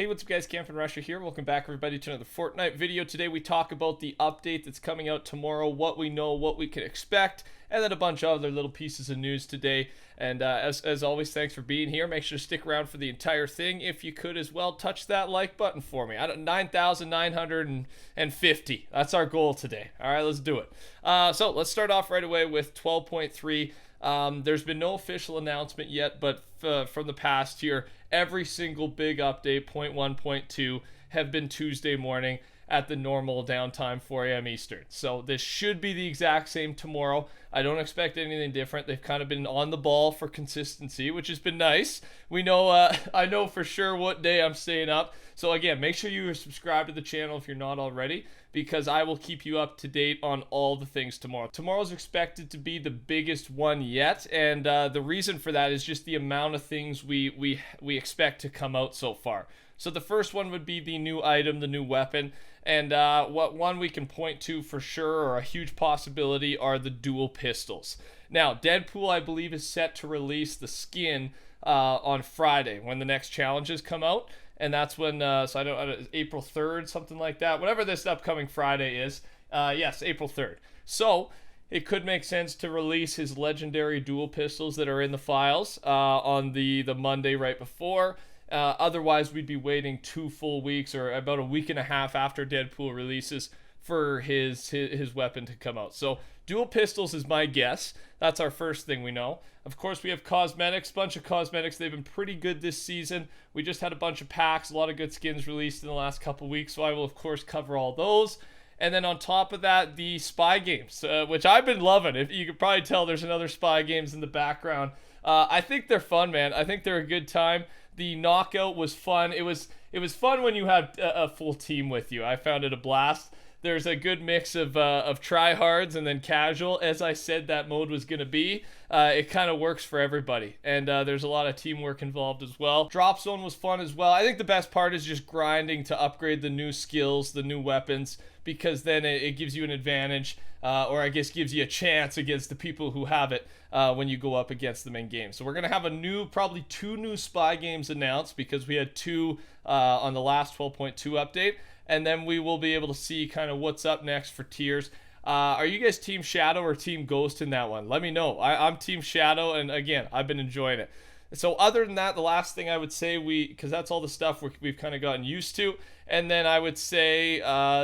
Hey, what's up guys, TheCampingRusher here. Welcome back everybody to another Fortnite video. Today we talk about the update that's coming out tomorrow, what we know, what we can expect, and then a bunch of other little pieces of news today. And as always, thanks for being here. Make sure to stick around for the entire thing. If you could as well, touch that like button for me. 9,950. That's our goal today. All right, let's do it. So let's start off right away with 12.3. There's been no official announcement yet, but from the past year, every single big update, point 1, point 2, have been Tuesday morning at the normal downtime, 4 a.m. Eastern. So this should be the exact same tomorrow. I don't expect anything different. They've kind of been on the ball for consistency, which has been nice. We know, I know for sure what day I'm staying up. So again, make sure you are subscribed to the channel if you're not already, because I will keep you up to date on all the things tomorrow. Tomorrow's expected to be the biggest one yet, and the reason for that is just the amount of things we expect to come out so far. So the first one would be the new item, the new weapon, and what one we can point to for sure, or a huge possibility, are the dual pistols. Now, Deadpool, I believe, is set to release the skin on Friday when the next challenges come out. And that's when, so I don't, April 3rd, something like that. Whatever this upcoming Friday is. Yes, April 3rd. So it could make sense to release his legendary dual pistols that are in the files on the Monday right before. Otherwise, we'd be waiting 2 full weeks or about a week and a half after Deadpool releases for his weapon to come out. So dual pistols is my guess. That's our first thing we know. Of course, we have cosmetics, bunch of cosmetics. They've been pretty good this season. We just had a bunch of packs, a lot of good skins released in the last couple weeks, so I will, of course, cover all those. And then on top of that, the spy games, which I've been loving. If you could probably tell, there's another spy games in the background. I think they're fun, man. I think they're a good time. The knockout was fun. It was fun when you had a full team with you. I found it a blast. There's a good mix of tryhards and then casual. As I said, that mode was going to be. It kind of works for everybody. And there's a lot of teamwork involved as well. Drop Zone was fun as well. I think the best part is just grinding to upgrade the new skills, the new weapons, because then it gives you an advantage, or I guess gives you a chance against the people who have it when you go up against them in game. So we're going to have probably 2 new spy games announced, because we had 2 on the last 12.2 update. And then we will be able to see kind of what's up next for tiers. Are you guys Team Shadow or Team Ghost in that one? Let me know. I'm Team Shadow, and again, I've been enjoying it. So other than that, the last thing I would say, because that's all the stuff we've kind of gotten used to. And then I would say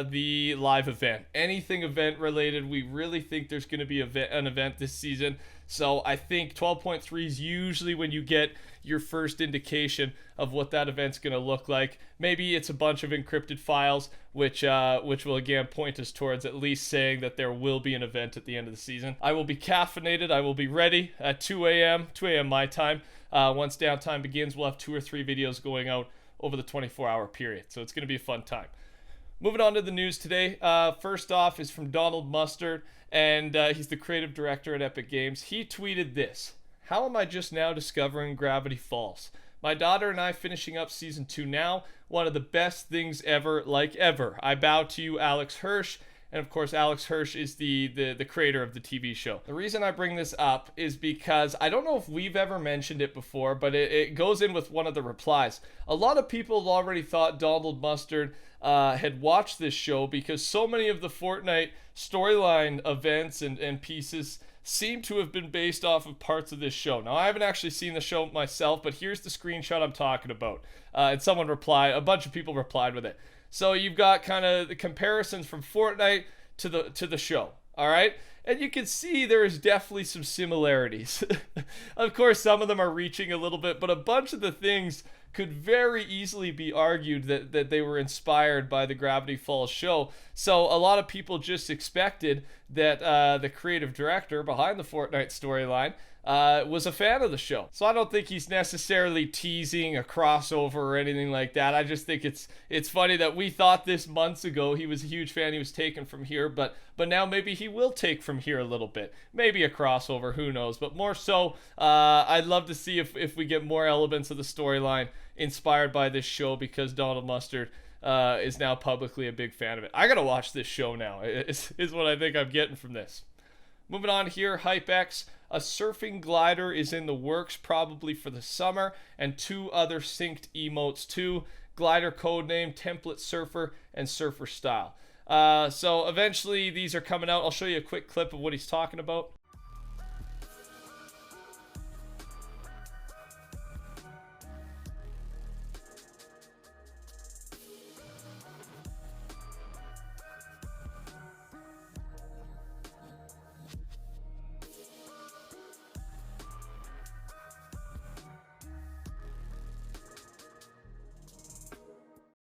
the live event. Anything event related, we really think there's going to be an event this season. So I think 12.3 is usually when you get your first indication of what that event's going to look like. Maybe it's a bunch of encrypted files, which will again point us towards at least saying that there will be an event at the end of the season. I will be caffeinated. I will be ready at 2 a.m. my time. Once downtime begins, we'll have 2 or 3 videos going out over the 24-hour period. So it's going to be a fun time. Moving on to the news today. First off is from Donald Mustard, and he's the creative director at Epic Games. He tweeted this: "How am I just now discovering Gravity Falls? My daughter and I finishing up season 2 now. One of the best things ever, like ever. I bow to you, Alex Hirsch." And of course, Alex Hirsch is the creator of the TV show. The reason I bring this up is because I don't know if we've ever mentioned it before, but it goes in with one of the replies. A lot of people already thought Donald Mustard had watched this show, because so many of the Fortnite storyline events and pieces seem to have been based off of parts of this show. Now, I haven't actually seen the show myself, but here's the screenshot I'm talking about. And someone replied, a bunch of people replied with it. So you've got kind of the comparisons from Fortnite to the show, all right? And you can see there is definitely some similarities. Of course, some of them are reaching a little bit, but a bunch of the things could very easily be argued that they were inspired by the Gravity Falls show. So a lot of people just expected that the creative director behind the Fortnite storyline was a fan of the show. So I don't think he's necessarily teasing a crossover or anything like that. I just think it's funny that we thought this months ago. He was a huge fan. He was taken from here, but now maybe he will take from here a little bit. Maybe a crossover, who knows? But more so, I'd love to see if we get more elements of the storyline inspired by this show, because Donald Mustard is now publicly a big fan of it. I gotta watch this show now, is what I think I'm getting from this. Moving on here, HypeX. A surfing glider is in the works, probably for the summer, and 2 other synced emotes too. glider codename, template surfer, and surfer style. So eventually these are coming out. I'll show you a quick clip of what he's talking about.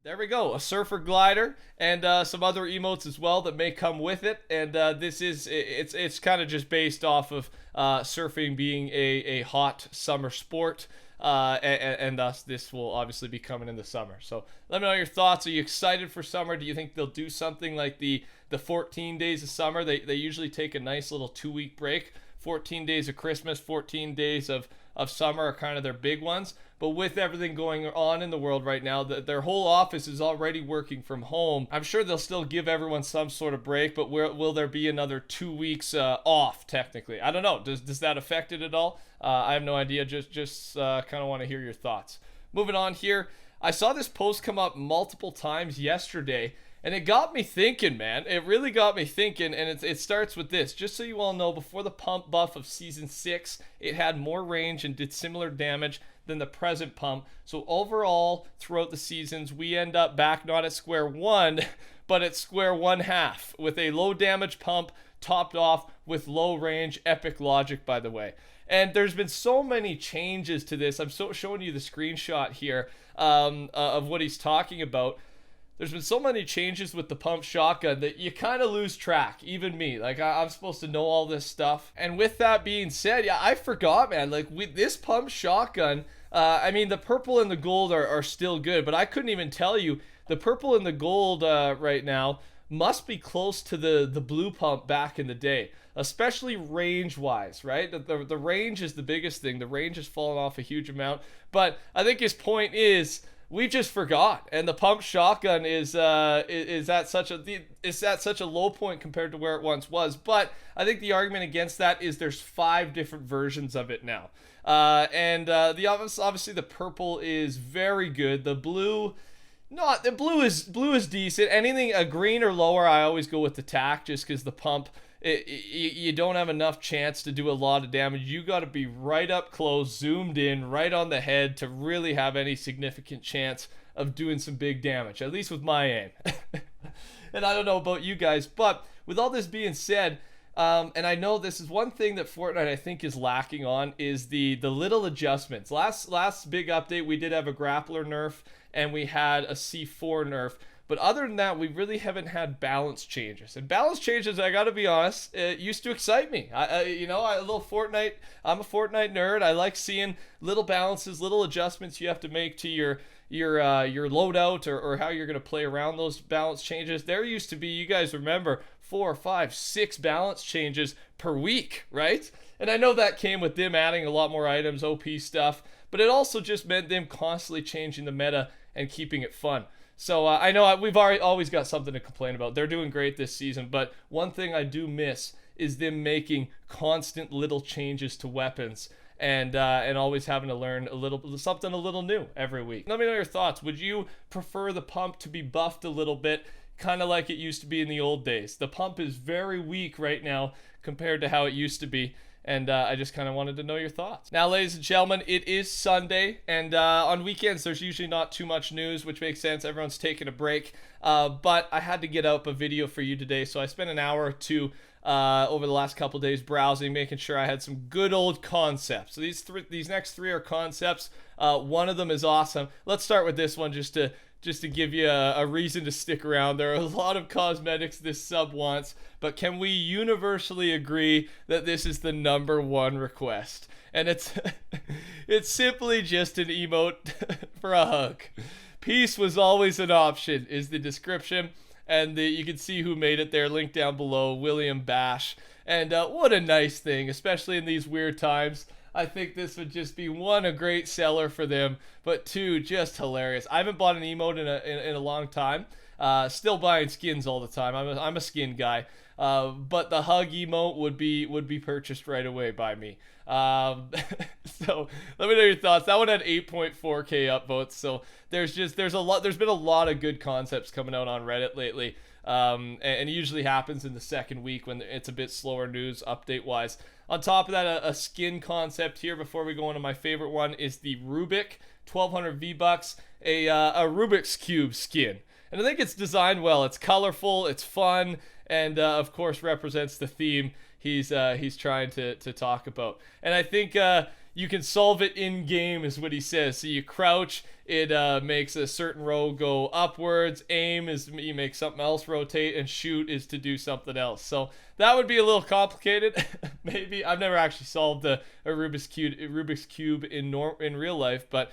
There we go, a surfer glider and some other emotes as well that may come with it. And it's kind of just based off of surfing being a hot summer sport. And thus this will obviously be coming in the summer. So let me know your thoughts. Are you excited for summer? Do you think they'll do something like the 14 days of summer? They usually take a nice little 2-week break. 14 days of Christmas, 14 days of summer are kind of their big ones. But with everything going on in the world right now, their whole office is already working from home. I'm sure they'll still give everyone some sort of break, but will there be another 2 weeks off technically? I don't know. Does that affect it at all? I have no idea. Just kind of want to hear your thoughts. Moving on here, I saw this post come up multiple times yesterday, and it got me thinking, man. It really got me thinking, and it starts with this. Just so you all know, before the pump buff of Season 6, it had more range and did similar damage than the present pump. So overall, throughout the seasons, we end up back not at square one, but at square 1/2, with a low damage pump topped off with low range epic logic, by the way. And there's been so many changes to this. I'm showing you the screenshot here of what he's talking about. There's been so many changes with the pump shotgun that you kind of lose track, even me. Like, I'm supposed to know all this stuff. And with that being said, yeah, I forgot, man. Like, with this pump shotgun, I mean, the purple and the gold are still good, but I couldn't even tell you. The purple and the gold right now must be close to the blue pump back in the day, especially range-wise, right? The range is the biggest thing. The range has fallen off a huge amount. But I think his point is, we just forgot, and the pump shotgun is at such a low point compared to where it once was. But I think the argument against that is there's 5 different versions of it now, and obviously the purple is very good. The blue, blue is decent. Anything a green or lower, I always go with the tack, just because the pump, you don't have enough chance to do a lot of damage. You got to be right up close, zoomed in, right on the head to really have any significant chance of doing some big damage, at least with my aim. And I don't know about you guys, but with all this being said, and I know this is one thing that Fortnite I think is lacking on, is the little adjustments. Last big update, we did have a grappler nerf and we had a C4 nerf. But other than that, we really haven't had balance changes. And balance changes, I gotta be honest, it used to excite me. I'm a Fortnite nerd. I like seeing little balances, little adjustments you have to make to your loadout or how you're gonna play around those balance changes. There used to be, you guys remember, 4, 5, 6 balance changes per week, right? And I know that came with them adding a lot more items, OP stuff, but it also just meant them constantly changing the meta and keeping it fun. So I know we've always got something to complain about. They're doing great this season, but one thing I do miss is them making constant little changes to weapons and always having to learn something a little new every week. Let me know your thoughts. Would you prefer the pump to be buffed a little bit, kind of like it used to be in the old days? The pump is very weak right now compared to how it used to be. And I just kind of wanted to know your thoughts. Now, ladies and gentlemen, it is Sunday, and on weekends there's usually not too much news, which makes sense. Everyone's taking a break, but I had to get up a video for you today, so I spent an hour or two over the last couple days browsing, making sure I had some good old concepts. So these next 3 are concepts. One of them is awesome. Let's start with this one just to give you a reason to stick around. There are a lot of cosmetics this sub wants, but can we universally agree that this is the #1 request? And it's it's simply just an emote for a hug. Peace was always an option is the description, and you can see who made it there, link down below, William Bash. And what a nice thing, especially in these weird times. I think this would just be one, a great seller for them, but two, just hilarious. I haven't bought an emote in a long time. Still buying skins all the time. I'm a skin guy. But the hug emote would be purchased right away by me. So let me know your thoughts. That one had 8.4k upvotes. So there's been a lot of good concepts coming out on Reddit lately. And it usually happens in the second week when it's a bit slower news update wise. On top of that, a skin concept here before we go into my favorite one is the Rubik 1200 V-Bucks, a Rubik's Cube skin. And I think it's designed well. It's colorful, it's fun, and of course represents the theme he's trying to talk about. And I think you can solve it in game is what he says. So you crouch, it makes a certain row go upwards. Aim is you make something else rotate, and shoot is to do something else. So that would be a little complicated. Maybe I've never actually solved a Rubik's Cube in real life, but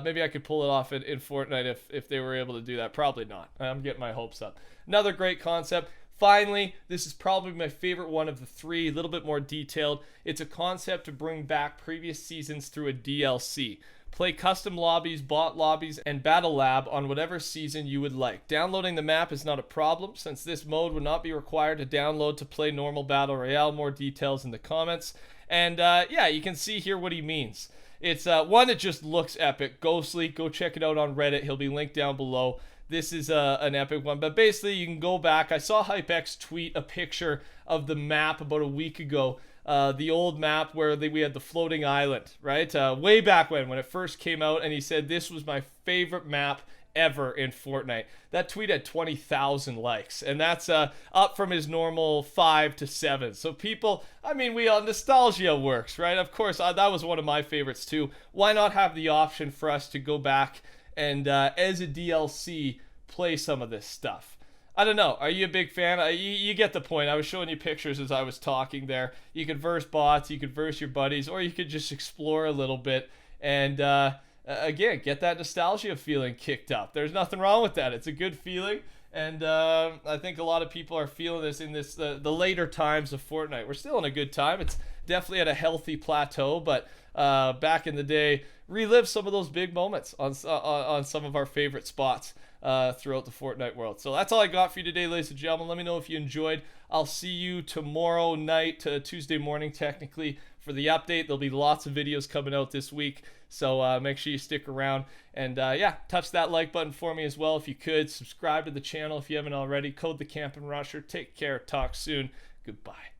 maybe I could pull it off in Fortnite if they were able to do that. Probably not. I'm getting my hopes up. Another great concept. Finally, this is probably my favorite one of the three, a little bit more detailed. It's a concept to bring back previous seasons through a DLC. Play custom lobbies, bot lobbies, and battle lab on whatever season you would like. Downloading the map is not a problem, since this mode would not be required to download to play normal Battle Royale. More details in the comments. And yeah, you can see here what he means. It's one that just looks epic. Ghostly, go check it out on Reddit. He'll be linked down below. This is an epic one, but basically you can go back. I saw HypeX tweet a picture of the map about a week ago, the old map where we had the floating island, right? Way back when it first came out, and he said this was my favorite map ever in Fortnite. That tweet had 20,000 likes, and that's up from his normal 5 to 7. So people, I mean, nostalgia works, right? Of course, that was one of my favorites too. Why not have the option for us to go back and as a DLC play some of this stuff? I don't know. Are you a big fan? You get the point. I was showing you pictures as I was talking there. You could verse bots, you could verse your buddies, or you could just explore a little bit and again, get that nostalgia feeling kicked up. There's nothing wrong with that. It's a good feeling, and I think a lot of people are feeling this in the later times of Fortnite. We're still in a good time. It's definitely at a healthy plateau, but back in the day, relive some of those big moments on some of our favorite spots throughout the Fortnite world. So that's all I got for you today, ladies and gentlemen. Let me know if you enjoyed. I'll see you tomorrow night, Tuesday morning technically, for the update. There'll be lots of videos coming out this week, so make sure you stick around. And yeah, touch that like button for me as well if you could. Subscribe to the channel if you haven't already. Code TheCampingRusher. Take care. Talk soon. Goodbye.